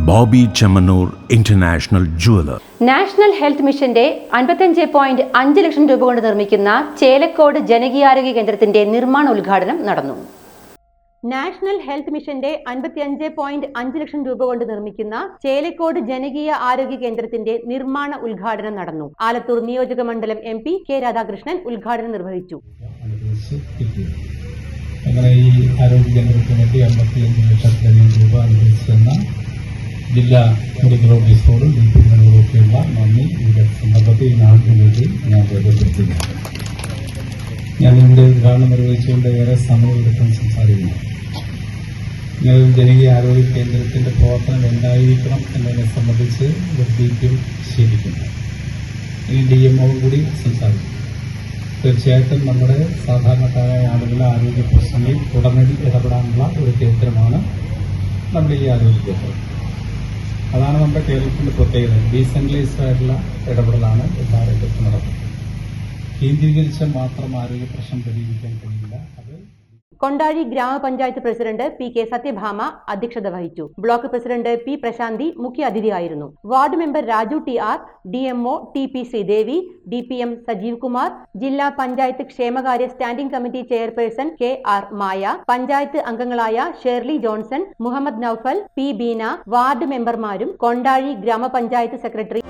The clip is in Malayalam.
Bobby Chemmanur international jeweller. National health മിഷന്റെ 55.5 ലക്ഷം രൂപ കൊണ്ട് നിർമ്മിക്കുന്ന ചേലക്കോട് ജനകീയാരോഗ്യ കേന്ദ്രത്തിന്റെ നിർമ്മാണ ഉദ്ഘാടനം നടന്നു. നാഷണൽ ഹെൽത്ത് മിഷന്റെ 55.5 ലക്ഷം രൂപ കൊണ്ട് നിർമ്മിക്കുന്ന ചേലക്കോട് ജനകീയ ആരോഗ്യ കേന്ദ്രത്തിന്റെ നിർമ്മാണ ഉദ്ഘാടനം നടന്നു. ആലത്തൂർ നിയോജക മണ്ഡലം MP K രാധാകൃഷ്ണൻ ഉദ്ഘാടനം നിർവഹിച്ചു. അങ്ങനെ ഈ ആരോഗ്യ കേന്ദ്രത്തിന് വേണ്ടി 55 ലക്ഷത്തിലധികം രൂപ അനുവദിച്ചെന്ന ജില്ലാ മെഡിക്കൽ ഓഫീസറോടും ഡിപിഒക്കെയുള്ള നന്ദി ഇതിന്റെ സന്ദർഭത്തിൽ ഈ നാടിന് വേണ്ടി ഞാൻ രേഖപ്പെടുത്തുന്നു. ഞാൻ ഇതിന്റെ ഉദ്ഘാടനം നിർവഹിച്ചുകൊണ്ട് ഏറെ സമയമെടുക്കാൻ സംസാരിക്കുന്നു. ഇങ്ങനെ ജനകീയ ആരോഗ്യ കേന്ദ്രത്തിന്റെ പ്രവർത്തനം എന്തായിരിക്കണം എന്നതിനെ സംബന്ധിച്ച് വൃത്തിക്കും ശീലിക്കുന്നു. ഇനി DMO കൂടി സംസാരിക്കും. തീർച്ചയായിട്ടും നമ്മുടെ സാധാരണക്കാരായ ആളുകളുടെ ആരോഗ്യ പ്രശ്നങ്ങളിൽ ഉടനടി ഇടപെടാനുള്ള ഒരു കേന്ദ്രമാണ് നമ്മുടെ ഈ ആരോഗ്യ കേന്ദ്രം. അതാണ് നമ്മുടെ കേരളത്തിന്റെ പ്രത്യേകത. ഡീസെൻട്രലൈസ്ഡ് ആയിട്ടുള്ള ഇടപെടലാണ് എല്ലാ രംഗത്തും നടക്കുന്നത്. കേന്ദ്രീകരിച്ച മാത്രം ആരോഗ്യ പ്രശ്നം പരിഹരിക്കാൻ കഴിയില്ല. അത് കൊണ്ടാഴി ഗ്രാമപഞ്ചായത്ത് പ്രസിഡന്റ് PK സത്യഭാമ അധ്യക്ഷത വഹിച്ചു. ബ്ലോക്ക് പ്രസിഡന്റ് P പ്രശാന്തി മുഖ്യ അതിഥിയായിരുന്നു. Ward member Raju TR, DMO TP Sreedevi, DPM Sajeev Kumar, ജില്ലാ പഞ്ചായത്ത് ക്ഷേമകാര്യ standing committee chairperson KR Maya, panchayat അംഗങ്ങളായ Shirley Johnson, Muhammad Naufal, P Beena, ward മെമ്പർമാരും കൊണ്ടാഴി ഗ്രാമപഞ്ചായത്ത് സെക്രട്ടറി